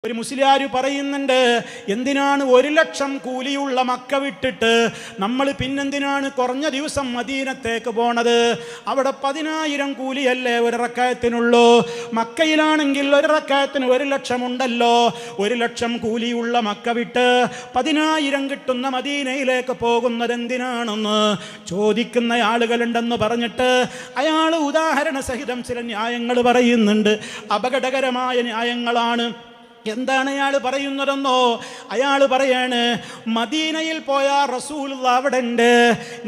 ഒരു മുസ്ലിയാർ പറയുന്നുണ്ട്, എന്തിനാണ് 1,00,000 കൂലിയുള്ള മക്ക വിട്ടിട്ട് നമ്മൾ പിന്നെന്തിനാണ് കുറഞ്ഞ ദിവസം മദീനത്തേക്ക് പോണത്? അവിടെ 10,000 കൂലിയല്ലേ ഒരു റക്അത്തിനുള്ളൂ. മക്കയിലാണെങ്കിൽ ഒരു റക്അത്തിന് 1,00,000 ഉണ്ടല്ലോ. 1,00,000 കൂലിയുള്ള മക്ക വിട്ട് 10,000 കിട്ടുന്ന മദീനയിലേക്ക് പോകുന്നത് എന്തിനാണെന്ന് ചോദിക്കുന്ന ആളുകളുണ്ടെന്ന് പറഞ്ഞിട്ട് അയാൾ ഉദാഹരണ സഹിതം ചില ന്യായങ്ങൾ പറയുന്നുണ്ട്. അപകടകരമായ ന്യായങ്ങളാണ്. എന്താണ് അയാൾ പറയുന്നതെന്നോ? അയാൾ പറയാണ്, മദീനയിൽ പോയ റസൂലുള്ള അവിടെ ഉണ്ട്,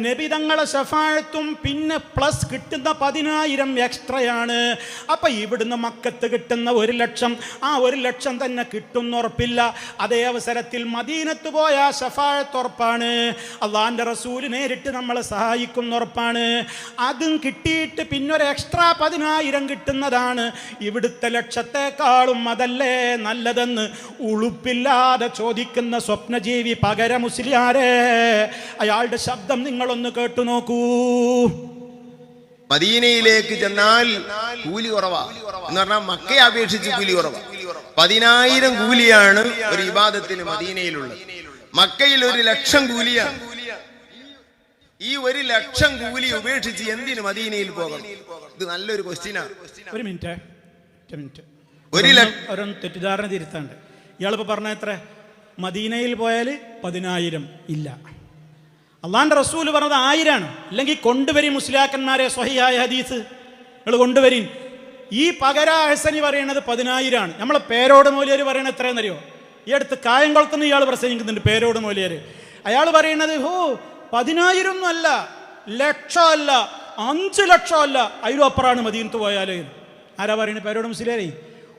നബി തങ്ങളെ ശഫാഅത്തും പിന്നെ പ്ലസ് കിട്ടുന്ന 10,000 എക്സ്ട്രയാണ്. അപ്പം ഇവിടുന്ന് മക്കത്ത് കിട്ടുന്ന 1,00,000 ആ 1,00,000 തന്നെ കിട്ടുന്ന ഉറപ്പില്ല. അതേ അവസരത്തിൽ മദീനത്ത് പോയ ശഫാഅത്ത് ഉറപ്പാണ്, അള്ളാഹിൻ്റെ റസൂൽ നേരിട്ട് നമ്മളെ സഹായിക്കുന്ന ഉറപ്പാണ്. അതും കിട്ടിയിട്ട് പിന്നൊരു എക്സ്ട്രാ 10,000 കിട്ടുന്നതാണ് ഇവിടുത്തെ ലക്ഷത്തെക്കാളും അതല്ലേ നല്ലതെന്ന് ഉളുപ്പില്ലാതെ ചോദിക്കുന്ന സ്വപ്നജീവി പകര മുസ്ലിയാരെ, അയാളുടെ ശബ്ദം നിങ്ങളൊന്ന് കേട്ടു നോക്കൂ. മദീനയിലേക്ക് ചെന്നാൽ കൂലി കുറവാ എന്ന് പറഞ്ഞാൽ മക്കയെ അപേക്ഷിച്ച് കൂലി കുറവാ. 10,000 കൂലിയാണ് ഒരു ഇബാദത്തിന് മദീനയിലുള്ളത്. മക്കയിൽ 1,00,000 കൂലിയാണ്. ഈ 1,00,000 കൂലി ഉപേക്ഷിച്ച് എന്തിന് മദീനയിൽ പോകണം? ഇത് നല്ലൊരു ക്വസ്റ്റ്യനാണ്. ഒരു മിനിറ്റ് ഒരൊന്ന് തെറ്റിദ്ധാരണ തിരുത്താണ്ട്. ഇയാളിപ്പോൾ പറഞ്ഞ എത്ര? മദീനയിൽ പോയാൽ 10,000 ഇല്ല. അള്ളാഹിൻ്റെ റസൂൽ പറഞ്ഞത് 1000 അല്ലെങ്കിൽ കൊണ്ടുവരി മുസ്ലിയാക്കന്മാരെ സ്വഹിയായ ഹദീസ് നിങ്ങൾ കൊണ്ടുവരി. ഈ പകര ഹസനി പറയുന്നത് 10,000. നമ്മളെ പേരോട് മൗലിയർ പറയണത് എത്രയെന്നറിയോ? ഈ അടുത്ത് കായംകുളത്തുനിന്ന് ഇയാൾ പ്രസംഗിക്കുന്നുണ്ട്, പേരോട് മൗലിയർ. അയാൾ പറയുന്നത് 10,000 ഒന്നും അല്ല, ലക്ഷമല്ല, 5 ലക്ഷമല്ല, അതിലും അപ്പുറമാണ് മദീനത്ത് പോയാൽ. ആരാ പറയുന്നത്? പേരോട് മുസ്ലിയാരേ.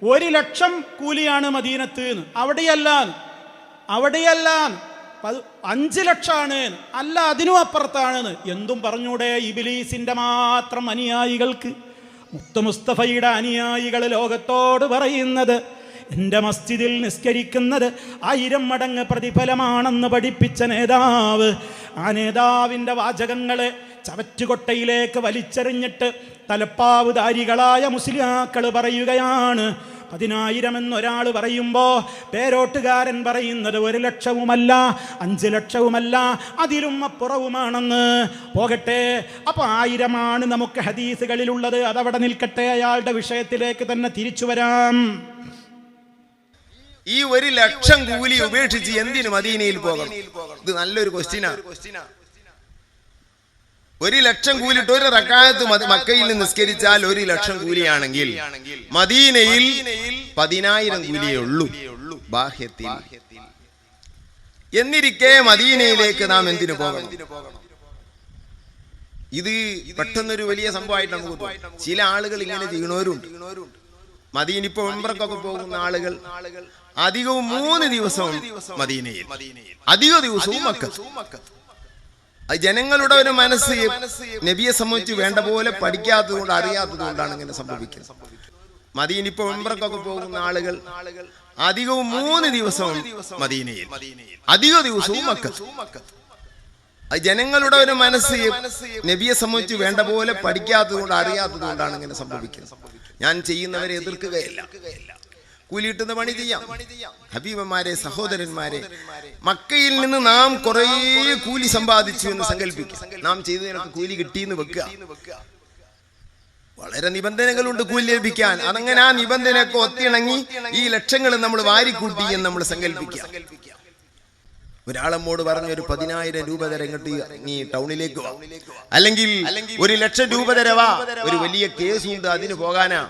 1,00,000 കൂലിയാണ് മദീനത്ത്. അവിടെയല്ല 5 ലക്ഷമാണ്, അല്ല അതിനും അപ്പുറത്താണ്. എന്തും പറഞ്ഞൂടെ ഇബ്ലീസിന്റെ മാത്രം അനുയായികൾക്ക്? മുത്ത് മുസ്തഫയുടെ അനുയായികൾ ലോകത്തോട് പറയുന്നത്, എൻ്റെ മസ്ജിദിൽ നിസ്കരിക്കുന്നത് 1000 മടങ്ങ് പ്രതിഫലമാണെന്ന് പഠിപ്പിച്ച നേതാവ്, ആ നേതാവിൻ്റെ വാചകങ്ങളെ ചവറ്റുകൊട്ടയിലേക്ക് വലിച്ചെറിഞ്ഞിട്ട് തലപ്പാവുധാരികളായ മുസ്ലിയാക്കൾ പറയുകയാണ് 10,000 എന്നൊരാൾ പറയുമ്പോൾ പേരോട്ടുകാരൻ പറയുന്നത് 1,00,000 5 ലക്ഷവുമല്ല, അതിലും അപ്പുറവുമാണെന്ന്. പോകട്ടെ, അപ്പോൾ 1000 നമുക്ക് ഹദീസുകളിലുള്ളത്. അതവിടെ നിൽക്കട്ടെ, അയാളുടെ വിഷയത്തിലേക്ക് തന്നെ തിരിച്ചു വരാം. ഈ 1,00,000 കൂലി ഉപേക്ഷിച്ച് എന്തിന് മദീനയിൽ പോകണം? ഇത് നല്ലൊരു ക്വസ്റ്റ്യനാണ്. 1,00,000 കൂലിട്ട് ഒരു റക്അത്ത് മക്കയിൽ നിന്ന് നിസ്കരിച്ചാൽ 1,00,000 കൂലിയാണെങ്കിൽ മദീനയിൽ 10,000 കൂലിയേ ഉള്ളൂ ബാഹ്യത്തിൽ. എന്നിരിക്കെ മദീനയിലേക്ക് നാം എന്തിനു പോകണം? ഇത് പെട്ടെന്നൊരു വലിയ സംഭവമായിട്ട് നമുക്ക് തോന്നും. ചില ആളുകൾ ഇങ്ങനെ ചെയ്യണവരുണ്ട്. മദീന ഇപ്പൊ ഉംറക്കൊക്കെ പോകുന്ന ആളുകൾ അധികവും 3 ദിവസവും മദീനയിൽ, അധിക ദിവസവും മക്കത്ത്. ജനങ്ങളുടെ ഒരു മനസ്സ് നബിയെ സംബന്ധിച്ച് വേണ്ട പോലെ പഠിക്കാത്തത് കൊണ്ട്, അറിയാത്തത് കൊണ്ടാണ് ഇങ്ങനെ സംഭവിക്കുന്നത്. മദീന ഇപ്പൊ ഉംറക്കൊക്കെ പോകുന്ന ആളുകൾ അധികവും 3 ദിവസവും മദീനയിൽ, അധിക ദിവസവും മക്കത്ത്. ജനങ്ങളുടെ ഒരു മനസ്സ് നബിയെ സംബന്ധിച്ച് വേണ്ട പോലെ പഠിക്കാത്തത് കൊണ്ട്, അറിയാത്തത് കൊണ്ടാണ് ഇങ്ങനെ സംഭവിക്കുന്നത്. ഞാൻ ചെയ്യുന്നവരെ എതിർക്കുകയല്ല, കൂലിയിട്ടുന്ന പണി ചെയ്യാം. ഹബീബന്മാരെ, സഹോദരന്മാരെ, മക്കയിൽ നിന്ന് നാം കുറേ കൂലി സമ്പാദിച്ചു എന്ന് സങ്കല്പിക്കും. നാം ചെയ്തതിനൊക്കെ കൂലി കിട്ടിയെന്ന് വെക്കുക. വളരെ നിബന്ധനകളുണ്ട് കൂലി ലഭിക്കാൻ. അതങ്ങനെ ആ നിബന്ധനയൊക്കെ ഒത്തിണങ്ങി ഈ ലക്ഷങ്ങൾ നമ്മൾ വാരിക്കൂട്ടി എന്ന് നമ്മൾ സങ്കല്പിക്കുക. ഒരാളമ്മോട് പറഞ്ഞ ഒരു 10,000 രൂപ തരം കിട്ടി, നീ ടൗണിലേക്ക് വാ, അല്ലെങ്കിൽ 1,00,000 രൂപ തരവാ, ഒരു വലിയ കേസുണ്ട് അതിന് പോകാനാ.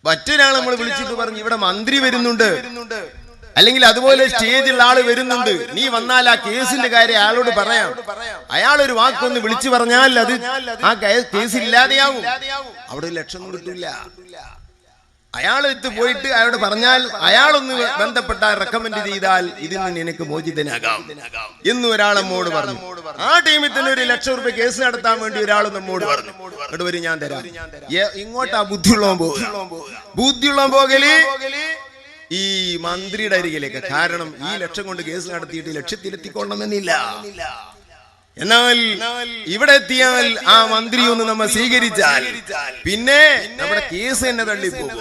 മറ്റൊരാൾ നമ്മൾ വിളിച്ചിട്ട് പറഞ്ഞു, ഇവിടെ മന്ത്രി വരുന്നുണ്ട്, അല്ലെങ്കിൽ അതുപോലെ സ്റ്റേജിലുള്ള ആള് വരുന്നുണ്ട്, നീ വന്നാൽ ആ കേസിന്റെ കാര്യം അയാളോട് പറയാം. അയാളൊരു വാക്കൊന്ന് വിളിച്ചു പറഞ്ഞാൽ അത് ആ കേസ് ഇല്ലാതെയാവും. അവിടെ 1,00,000 കിട്ടില്ല. അയാളെടുത്ത് പോയിട്ട് അയാളോട് പറഞ്ഞാൽ, അയാളൊന്ന് ബന്ധപ്പെട്ട റെക്കമെൻഡ് ചെയ്താൽ ഇതിന് നിനക്ക് മോചിതനാകാം എന്ന് ഒരാളമ്മോട് പറഞ്ഞു. ആ ടൈമിൽ തന്നെ 1,00,000 രൂപ കേസ് നടത്താൻ വേണ്ടി ഒരാൾ നമ്മോട് പറഞ്ഞു, ഇങ്ങോട്ട് വരും, ഞാൻ തരാം. ഇങ്ങോട്ടാ ബുദ്ധിയുള്ളവൻ പോകല് ഈ മന്ത്രിയുടെ അരികിലേക്ക്. കാരണം ഈ 1,00,000 കൊണ്ട് കേസ് നടത്തിയിട്ട് ലക്ഷ്യത്തിലെത്തിക്കൊള്ളണമെന്നില്ല. എന്നാൽ ഇവിടെ എത്തിയാൽ ആ മന്ത്രി ഒന്ന് നമ്മെ സ്വീകരിച്ചാൽ പിന്നെ നമ്മുടെ കേസ് തന്നെ തള്ളിപ്പോകും.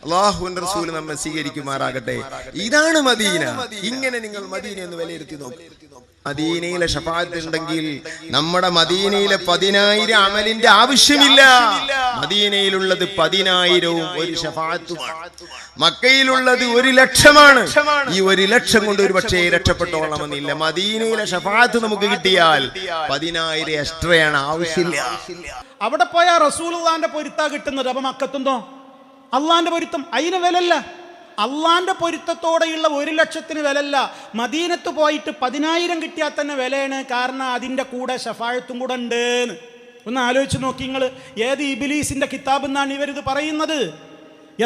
അല്ലാഹുവിന്റെ റസൂൽ നമ്മെ സ്വീകരിക്കുമാറാകട്ടെ. ഇതാണ് മദീന. ഇങ്ങനെ നിങ്ങൾ മദീന എന്ന് വിലയിരുത്തി നോക്കും. മദീനയിലെ ശഫാഅത്ത് ഉണ്ടെങ്കിൽ നമ്മുടെ മദീനയിലെ 10,000 അമലിന്റെ ആവശ്യമില്ല. മദീനയിലുള്ളത് 10,000-ഉം ഒരു ശഫാഅത്തുമാണ്. മക്കയിലുള്ളത് 1,00,000-ആണ്. ഈ 1,00,000 കൊണ്ട് ഒരു പക്ഷേ രക്ഷപ്പെട്ടോളണമെന്നില്ല. മദീനയിലെ ശഫാഅത്ത് നമുക്ക് കിട്ടിയാൽ 10,000 എക്സ്ട്രയാണ്, ആവശ്യമില്ല. അവിടെ പോയാൽ റസൂലുള്ളാന്റെ പൊരുത്താ കിട്ടുന്നത്. അപ്പൊ മക്കത്തുണ്ടോ അള്ളാന്റെ പൊരുത്തം? അതിന് വിലല്ല. അള്ളാന്റെ പൊരുത്തത്തോടെയുള്ള 1,00,000-ന് വിലല്ല. മദീനത്ത് പോയിട്ട് 10,000 കിട്ടിയാൽ തന്നെ വിലയാണ്. കാരണം അതിൻ്റെ കൂടെ ശഫാഅത്തും കൂടെ ഉണ്ട്. ഒന്ന് ആലോചിച്ച് നോക്കി നിങ്ങൾ. ഏത് ഇബ്ലീസിന്റെ കിതാബ് എന്നാണ് ഇവരിത് പറയുന്നത്?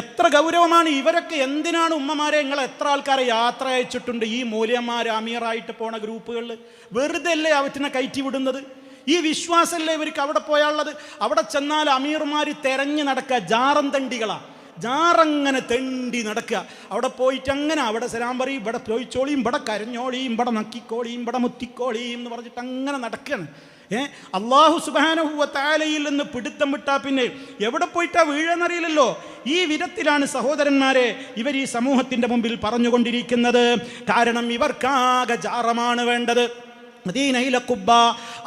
എത്ര ഗൗരവമാണ്. ഇവരൊക്കെ എന്തിനാണ് ഉമ്മമാരെ, നിങ്ങൾ എത്ര ആൾക്കാരെ യാത്ര അയച്ചിട്ടുണ്ട് ഈ മൂല്യന്മാർ അമീറായിട്ട് പോണ ഗ്രൂപ്പുകളിൽ? വെറുതെ അല്ലേ അവറ്റിനെ കയറ്റി വിടുന്നത്? ഈ വിശ്വാസമല്ലേ ഇവർക്ക് അവിടെ പോയാളുള്ളത്? അവിടെ ചെന്നാൽ അമീർമാർ തെരഞ്ഞു നടക്കുക, ജാറം തണ്ടികളാ, ജാറങ്ങനെ തെണ്ടി നടക്കുക. അവിടെ പോയിട്ട് അങ്ങനെ അവിടെ സലാം പറയും, ഇവിടെ ചോദിച്ചോളിയും, ഇവിടെ കരഞ്ഞോളിയും, ഇവിടെ നക്കിക്കോളിയും, ഇവിടെ മുത്തിക്കോളിയും എന്ന് പറഞ്ഞിട്ട് അങ്ങനെ നടക്കുകയാണ്. അല്ലാഹു സുബ്ഹാനഹു വ തആലയിൽ നിന്ന് പിടുത്തം വിട്ടാൽ പിന്നെ എവിടെ പോയിട്ടാ വീഴെന്നറിയില്ലല്ലോ. ഈ വിധത്തിലാണ് സഹോദരന്മാരെ ഇവർ ഈ സമൂഹത്തിൻ്റെ മുമ്പിൽ പറഞ്ഞുകൊണ്ടിരിക്കുന്നത്. കാരണം ഇവർക്കാകെ ജാറമാണ് വേണ്ടത്. മദീനയിലെ കുബ്ബ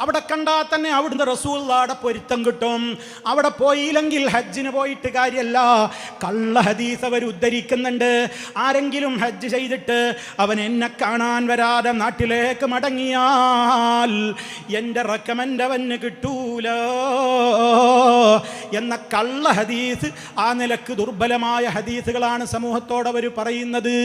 അവിടെ കണ്ടാൽ തന്നെ അവിടുന്ന് റസൂലുള്ളാഹിയുടെ പൊരുത്തം കിട്ടും. അവിടെ പോയില്ലെങ്കിൽ ഹജ്ജിന് പോയിട്ട് കാര്യമല്ല. കള്ള ഹദീസ് അവർ ഉദ്ധരിക്കുന്നുണ്ട്. ആരെങ്കിലും ഹജ്ജ് ചെയ്തിട്ട് അവൻ എന്നെ കാണാൻ വരാതെ നാട്ടിലേക്ക് മടങ്ങിയാൽ എൻ്റെ റെക്കമെൻഡ് അവന് കിട്ടൂല എന്ന കള്ള ഹദീസ്, ആ നിലക്ക് ദുർബലമായ ഹദീസുകളാണ് സമൂഹത്തോട് അവർ പറയുന്നത്.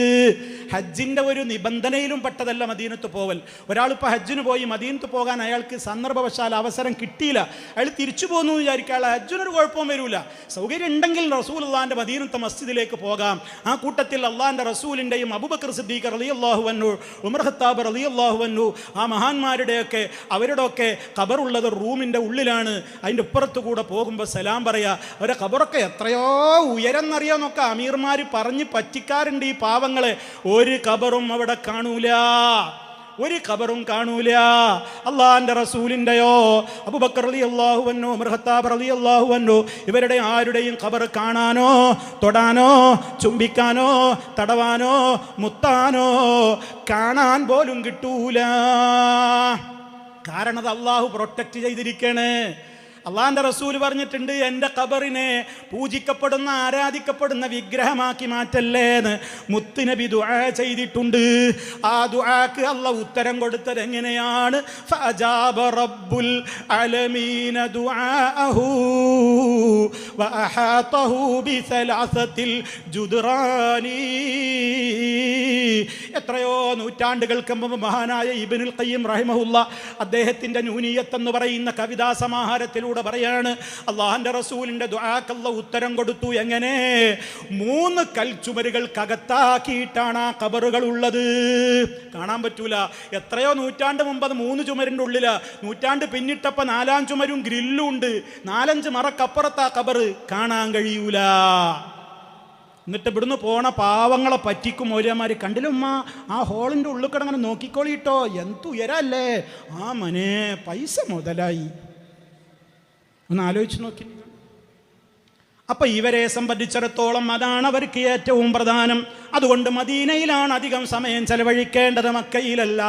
ഹജ്ജിൻ്റെ ഒരു നിബന്ധനയിലും പെട്ടതല്ല മദീനത്ത് പോവൽ. ഒരാളിപ്പോൾ ഹജ്ജിന് പോയി മദീനത്ത് പോകാൻ അയാൾക്ക് സന്ദർഭവശാൽ അവസരം കിട്ടിയില്ല, അയാൾ തിരിച്ചു പോകുന്നു വിചാരിക്കുക, അയാൾ ഹജ്ജിനൊരു കുഴപ്പവും വരില്ല. സൗകര്യം ഉണ്ടെങ്കിൽ റസൂലുള്ളാഹിന്റെ മദീനത്തെ മസ്ജിദിലേക്ക് പോകാം. ആ കൂട്ടത്തിൽ അള്ളാഹിന്റെ റസൂലിൻ്റെയും അബൂബക്കർ സിദ്ദീഖ് റളിയല്ലാഹു അൻഹു, ഉമർ ഖത്താബ് റളിയല്ലാഹു അൻഹു, ആ മഹാന്മാരുടെയൊക്കെ അവരുടെയൊക്കെ ഖബറുള്ളത് റൂമിൻ്റെ ഉള്ളിലാണ്. അതിൻ്റെ ഇപ്പുറത്ത് കൂടെ പോകുമ്പോൾ സലാം പറയുക. അവരുടെ ഖബറൊക്കെ എത്രയോ ഉയരെന്നറിയാന്നൊക്കെ അമീർമാർ പറഞ്ഞ് പറ്റിക്കാറുണ്ട് ഈ പാവങ്ങളെ. ഒരു ഖബറും അവിടെ കാണൂല, ഒരു ഖബറും കാണൂല. അള്ളാഹിന്റെ റസൂലിൻ്റെയോ അബൂബക്കർ റളിയല്ലാഹു അൻഹു, ഉമർ ഖത്താബ് റളിയല്ലാഹു അൻഹു, ഇവരുടെ ആരുടെയും ഖബർ കാണാനോ തൊടാനോ ചുംബിക്കാനോ തടവാനോ മുത്താനോ കാണാൻ പോലും കിട്ടൂല. കാരണം അത് അള്ളാഹു പ്രൊട്ടക്റ്റ് ചെയ്തിരിക്കണേ. അള്ളാഹിന്റെ റസൂൽ പറഞ്ഞിട്ടുണ്ട്, എൻ്റെ ഖബറിനെ പൂജിക്കപ്പെടുന്ന ആരാധിക്കപ്പെടുന്ന വിഗ്രഹമാക്കി മാറ്റല്ലേന്ന് മുത്തുനബി ദുആ ചെയ്തിട്ടുണ്ട്. ആ ദുആക്ക് അള്ളാഹ് ഉത്തരം കൊടുത്തത് എങ്ങനെയാണ്? ഫഅജാബ റബ്ബുൽ അലമീന ദുആഅഹു വഅഹാതഹു ബിസലാസത്തിൽ ജുദ്റാനി. എത്രയോ നൂറ്റാണ്ടുകൾക്ക് മുമ്പ് മഹാനായ ഇബ്നുൽ ഖയ്യിം റഹിമഹുല്ലാ അദ്ദേഹത്തിൻ്റെ നൂനിയത്ത് എന്ന് പറയുന്ന കവിതാ സമാഹാരത്തിലൂടെ പറയാണ്, അള്ളാഹിന്റെ റസൂലിന്റെ ദുആക്ക് അല്ലാഹു ഉത്തരം കൊടുത്തു. എങ്ങനെ? 3 കൽച്ചുമരുകൾക്കകത്താക്കിയിട്ടാണ് ആ ഖബറുകൾ ഉള്ളത്. കാണാൻ പറ്റൂല. എത്രയോ നൂറ്റാണ്ട് മുമ്പ് അത് 3 ചുമരിൻ്റെ ഉള്ളില. നൂറ്റാണ്ട് പിന്നിട്ടപ്പോൾ 4-ാം ചുമരും ഗ്രില്ലും ഉണ്ട്. 4-5 മറക്കപ്പുറത്ത് ആ ഖബർ കാണാൻ കഴിയൂല. എന്നിട്ട് ഇവിടുന്ന് പോണ പാവങ്ങളെ പറ്റിക്കും മൗലവിമാർ. കണ്ടില്ലുമ്മ, ആ ഹോളിൻ്റെ ഉള്ളിൽ കിടങ്ങനെ നോക്കിക്കോളിട്ടോ, എന്തുയരല്ലേ ആ മനെ, പൈസ മുതലായി. ഒന്ന് ആലോചിച്ച് നോക്കി. അപ്പൊ ഇവരെ സംബന്ധിച്ചിടത്തോളം അതാണ് അവർക്ക് ഏറ്റവും പ്രധാനം. അതുകൊണ്ട് മദീനയിലാണ് അധികം സമയം ചെലവഴിക്കേണ്ടത്, മക്കയിലല്ല.